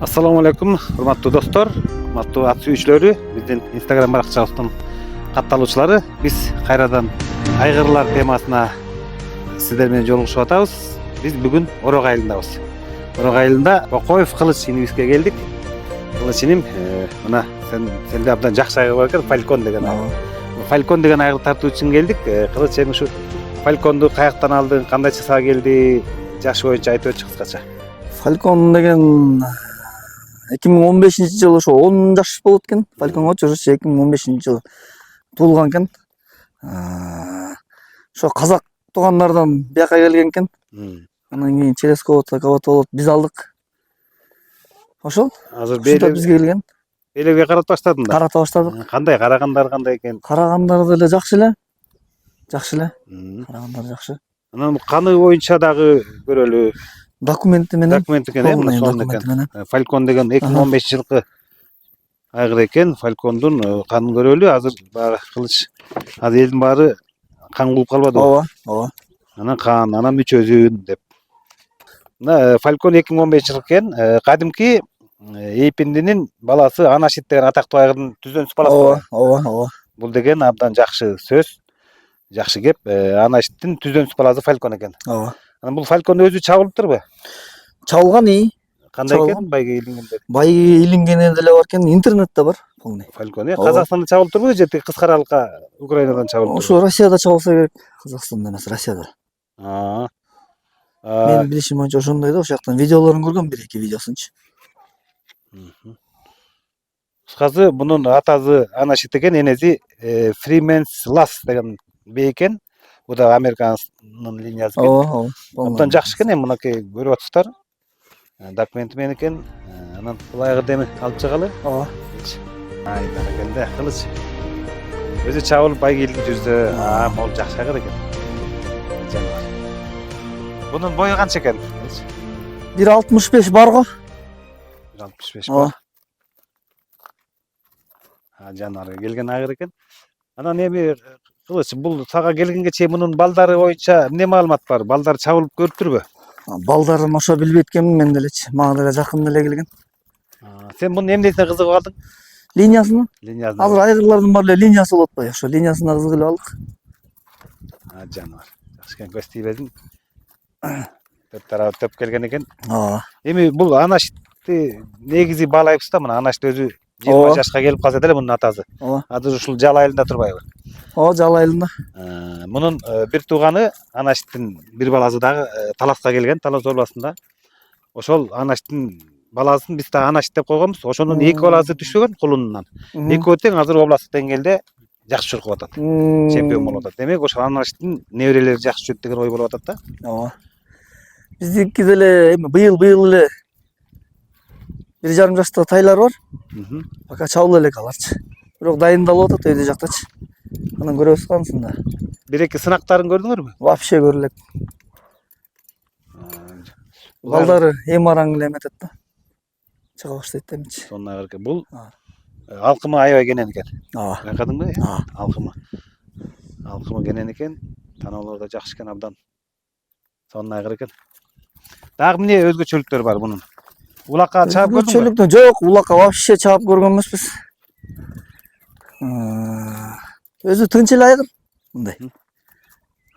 Assalamu alaikum, hurmatly dostlar, hurmatly at sүйүүчүлөрү, биздин Instagram баракчабыздын катталуучулары. Биз кайрадан айгырлар темасына сиздер менен жолугушуп атабыз. Биз бүгүн Орок айылындабыз. Орок айылында Бокоев Кылыч инибизге келдик. Кылыч иним, мына сенде абдан жакшы айгыр бар экен, Фалькон деген айгыр. Фалькон деген айгыр тартуу үчүн келдик. Кылыч, эми ушу Фальконду каяктан алдың, кандай чыкса келди, жашы боюнча айтып өтчү кыскача. Фалькон деген 2015-жылы ошо 10 жаш болот экен. Фалькон очуруш 2015-жылы туулган экен. Ошо казак туугандардан бияка келген экен. Анан кийин через кого-то болот, биз алдык. Ошол. Азыр бизге келген. Белегге карата баштадың да? Карата баштадык. Кандай карагандар кандай экен? Карагандар деле жакшы эле. Жакшы эле. Карагандар жакшы. Анан каны боюнча дагы көрөлү. Документи менен. Документи экен. Фалькон деген 2015-жылкы айгыр экен. Фалькондун канын көрөлү. Азыр баягы Кылыч азыр элдин баары кан кылып калбадыбы? Ооба. Анан кан, анан мүчөзүн деп. Мына Фалькон 2015-жылкы экен. Кадимки Эйпиндинин баласы Анашит деген атактуу айгырдын түздөнүс баласы. Ооба. Бул деген абдан жакшы сөз. Жакшы кеп. Анашиттин түздөнүс баласы Фалькон экен. Ооба. Анан бул Фалькон өзү чабылыптырбы? Чабылган Кандай экен? Байге илингенде. Байге илингени деле бар экен, интернетте бар. Фалькон Казакстанда чабылыптырбы же тек кыскаралыкка Украинадан чабылыптырбы? Ошо Россияда чабылса керек, Казакстанда эмес, Россияда. Мен билишим боюнча ошондой да, ошол жактан видеолорун көргөм, 1-2 видеосунчу. Кыскасы мунун атасы Анашит экен, энеси Freeman's Lass деген бей экен. Бул да американын линиясы экен. Ооба. Абдан жакшы экен, мынакей көрүп атыптар. Документи менен экен. Анан бул айгырды эми алып чыгалы. Ооба. Ай, баракелде, Кылыч. Өзү чабылып байге илип жүрсө, могул жакшы айгыр экен. Жаныбар. Бунун бою канча экен? 1.65 бар го. 1.65 бар. Жаныбар келген айгыр экен. Анан эми Кылыч, бул сага келгенге чейин мунун балдары боюнча эмне маалымат бар? Балдар чабылып көрүптүрбү? Балдарын ошо билбейт экенмин мен делечи. Мага деле жакын эле келген. Сен мунун эмнесине кызыгып калдың? Линиясына. Линиясына. Азыр айгырлардын баары эле линиясы болот атпайбы? Ошо линиясына кызыгып эле алдык. Жаныбар. Жакшы экен, көз тийбедиң. Төп тарабы төп келген экен. Ооба. Эми бул Анашитти негизи баалайбыз да, мына Анашит өзү 20 жашка келип калса деле мунун атасы. Азыр ушул Жал айылында турбайбы? Ооба, Жал айылында. Мунун бир тууганы Анашиттин бир баласы дагы Таласка келген, Талас областында. Ошол Анашиттин баласын биз да Анашит деп койгонбуз. Ошонун 2 баласы түшпөгөн кулунунан. Экөө тең азыр областтык деңгээлде жакшы чуркуп атат. Чемпион болуп атат. Демек ошол Анашиттин неберелери жакшы жүрөт деген ой болуп атат да. Ооба. Биздики деле эми быйыл эле 1,5 жашта тайлар бар. Пока чабыла элек аларчы. Бирок дайындалып атат өйдө жактачы. Анан көрөбүз кансында. 1-2 сынактарын көрдүңөрбү? Вообще көрө элек. Балдары эми араң эле эметет да. Чыга баштайт эмичи. Сонун айгыр экен. Бул алкымы аябай кенен экен. Ооба. Байкадыңбы? Алкымы. Алкымы кенен экен. Таноолор да жакшы экен абдан. Сонун айгыр экен. Дагы эмне өзгөчөлүктөр бар мунун? Улакка чаап көрдүңбү? Өзгөчөлүктөр жок, улакка вообще чаап көргөн эмеспиз. Өзү тынч эле айгыр. Мындай.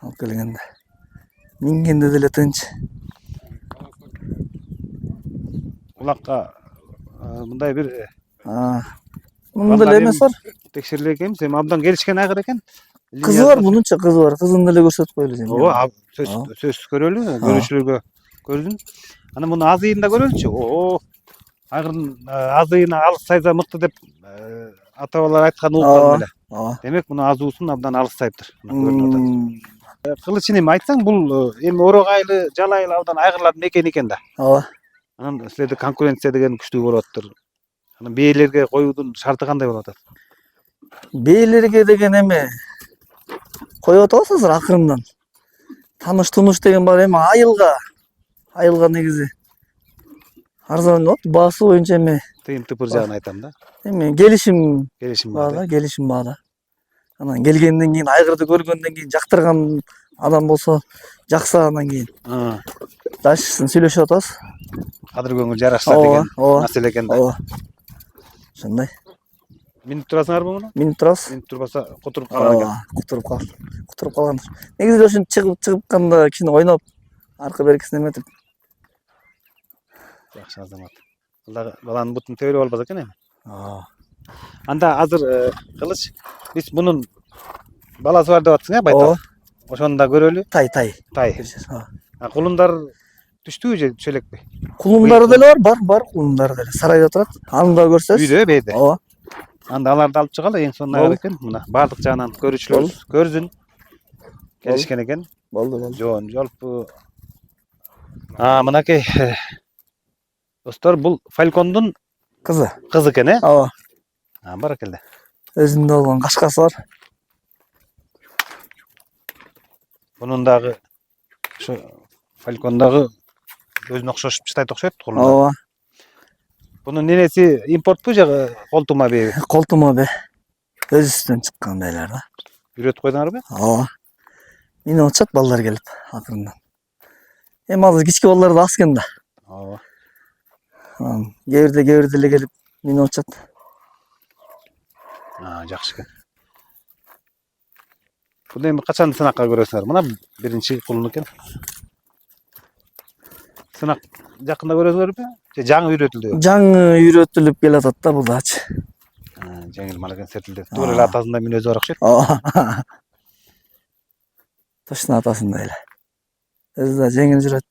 Алып келгенде. Мингенде деле тынч. Улакка мындай бир мунун деле эмес бар. Текшериле экенбиз, эми абдан келишкен айгыр экен. Кызы бар, мунунча кызы бар. Кызын деле көрсөтүп коелу сен. Ооба, сөзсүз көрөлү, көрүүчүлөргө көрдүн. Анан муну азыйын да көрөлүчү. Айгырдын азыйына алыс сайза мыкты деп ата-бабалар айткан угуп эле. Демек муну азуусун абдан алыс сайыптыр. Көрүнүп атат. Кылыч инем, айтсаң, бул эми Орок айылы, Жал айылы абдан айгырлардын мекени экен да. Ооба. Анан силерде конкуренция деген күчтүү болуп атыптыр. Анан бээлерге коюудун шарты кандай болуп атат? Бээлерге деген эми коюп атабыз азыр акырындан. Таныш деген бар, эми айылга негизи арзан болот. Баасы боюнча эми Тыйын-тыпыр жагын айтам да. Эми келишим бар да, келишим бар да. Анан келгенден кийин, айгырды көргөндөн кийин жактырган адам болсо, жакса анан кийин дальшысын сүйлөшүп атабыз. кадыр көңүл жарашса деген ооба маселе экен да. ооба ошондой Минип турасыңарбы муну? минип турабыз. Минип турбаса кутуруп калган экен. Кутуруп калган. Негизи ошентип чыгыпканда кичине ойноп аркы беркисин эметип. Жакшы азамат. Алла баланын бутун тебелеп албаса экен эми. Ооба. Анда азыр Кылыч биз мунун баласы бар деп атсың байтал. Ооба. Ошону да көрөлү. Тай. Тай. Ооба. Кулундар түштүбү же чөлекпи? Кулундары деле бар кулундары деле. Сарайда турат. Аны да көрсөз. Үйдө бейде. Ооба. Анда аларды алып чыгалы эң сонун айгыр экен. Мына бардык жагынан көрүүчүлөр көрсүн. Келишкен экен. Болду. Жоон жолпу. Мынакей достор, бул Фалькондун Кызы экен, ооба. Баракелде. Өзүндө болгон кашкасы бар. Бунун дагы ошо Фалькондагы өзүнө окшош чытайт окшойт кулундар. Ооба. Бунун ненеси импортпу же колтума беби? Колтума бе. Өзүбүздөн чыккан бейлер да. Үйрөтүп койдуңарбы? Ооба. Мине отчат балдар келип акырындан. Эми азыр кички балдар да аз экен да. Ооба. Кээ бирде эле келип мине отчат. Жакшы экен. Буну эми качан сынакка көрөсүңөр? Мына биринчи кулун экен. Сынак жакында көрөсүңөрбү? Же жаңы үйрөтүлдү? Жаңы үйрөтүлүп келатат да бул дачы. Жеңил мал экен сертилдеп. Туура эле атасында мүнөзү бар окшойт. Ооба. Точно атасында эле. Өзү да жеңил жүрөт.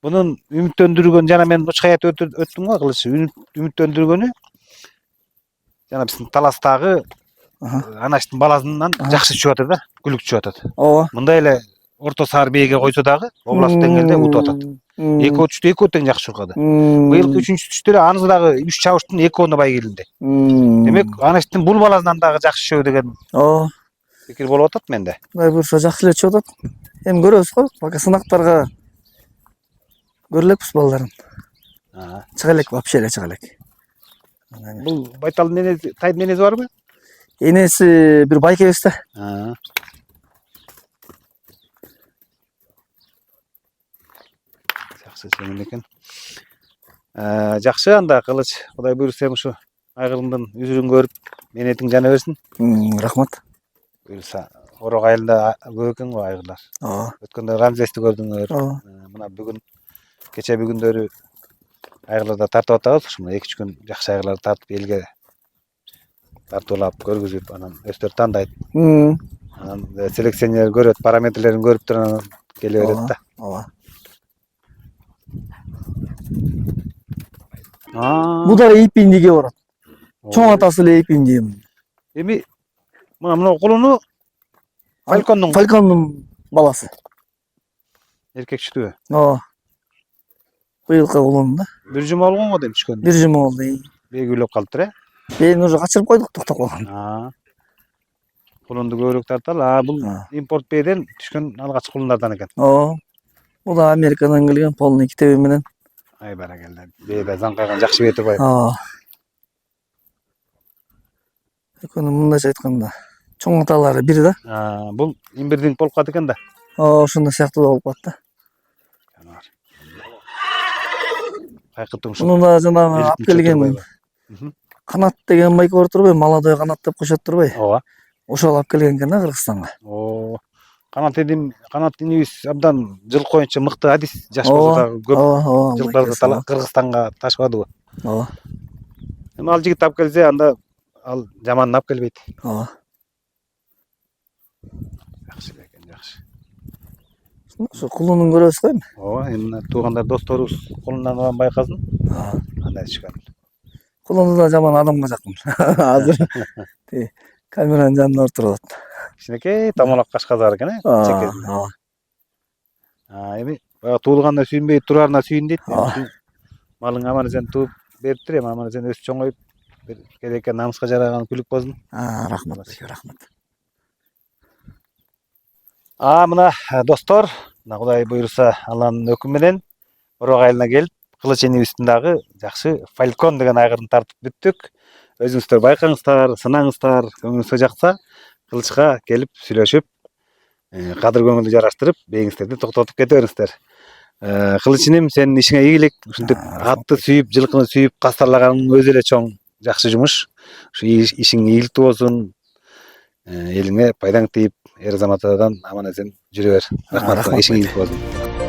Bunun ümitlendirilen jana men uç hayat öttüm go Kılıç. Ümitlendirgeni jana bizdin Talastagı anaçtın balasından jakşı çıkıp atat da, gülük çıkıp atat. Ооба. Mında ele orta sar beyge koysa dagı oblast dengelde utup atat. Eko üçte eko teң jakşı çıkады. Bıyıl üçüncü düştüre anızı dagı 3 çavuştun ekonu bay gelindi. Demek anaçtın bul balasından dagı jakşı çıkıyor degen Ооба. fikir bolup atat mende. Дай бурса жакшы эле чыгып атат. Эми көрөбүз го, пока сынактарга көрөлекпиз балдарын. Чыга элек, вообще эле чыга элек. Бул байталдын ненеси, тайдын ненеси барбы? Энеси бир байкебиз да. Жакшы жеңил экен. Жакшы анда Кылыч, Кудай буйрса эми ушу айгырымдын үзүрүн көрүп, менетиң жана берсин. Рахмат. Буйрса Орок айылында көп экен го айгырлар. Ооба. Өткөндө Рамзести көрдүңөр. Мына бүгүн кече бүгүндөрү айгырларда тартып атабыз. Ушуна 2-3 күн жакшы айгырларды тартып элге тартуулап көргүзүп, анан өстөр тандайт. Анан селекционер көрөт, параметрлерин көрүп туруп анан келе берет да. Ооба. Будар эйпиндиге барат. Чоң атасы эле эйпинди. Эми мына кулуну Фалькондун баласы. Эркекчтүү. Ооба. Быйылкы кулун да. Бир жума болгон го дейм түшкөн. Бир жума болду. Бегүлөп калыптыр, Бени уже качырып койдук, токтоп калган. Кулунду көбүрөөк тарталы. Бул импорт бейден түшкөн алгач кулундардан экен. Ооба. Бул да Америкадан келген полный китеби менен. Ай баракелде. Бейде заңкайган жакшы бей турбайбы? Ооба. Экөөнүн мындайча айтканда чоң аталары бир да. Бул имбирдинг болуп калат экен да. Ооба, ошондой сыяктуу да болуп калат да. Кайкытың Муну да жанагы алып келген Канат деген байке бар турбайбы? Молодой канат деп коюшат турбайбы? Ооба. Ошол алып келген экен да Кыргызстанга. Канат инибиз абдан жыл коюнча мыкты адис жаш болсо да көп жылдарды Кыргызстанга ташыбады го. Ооба. Эми ал жигит алып келсе, анда ал жаманын алып келбейт. Ооба. Жакшы экен, жакшы. Ошо кулунун көрөбүз го эми. Ооба, эми туугандар, досторубуз кулундан байкасын. Кандай түшкөн. Кулунду да жаман адамга жакын. Азыр камеранын жанында отуруп атат. Кичинекей томолок кашкасы бар экен, чекесинде. Ооба. Эми туулганда сүйүнбөй, турарына сүйүн дейт. Малың аман-эсен тууп бериптир, эми аман-эсен өсүп чоңоюп, бир керекке намыска жараган күлүк болсун. Рахмат, рахмат. Мына достор, Кудай буйрса Алланын өкүмү менен Орок айылына келип, Кылыч энибиздин дагы жакшы Фалькон деген айгырын тартып бүттүк. Өзүңүздөр байкаңыздар, сынаңыздар, көңүлүңүзгө жакса, Кылычка келип сүйлөшүп, кадыр көңүлдү жараштырып, бейиңиздерди токтотуп кете бериңиздер. Кылыч инем, сенин ишиңе ийгилик. Ушинтип атты сүйүп, жылкыны сүйүп кастарлаганың өзү эле чоң жакшы жумуш. Ушу ишиң ийгиликтүү болсун. Элиңе пайдаң тийип, эр азаматадан аман эсен жүрө бер. Рахмат, ишиң ийгиликтүү болсун.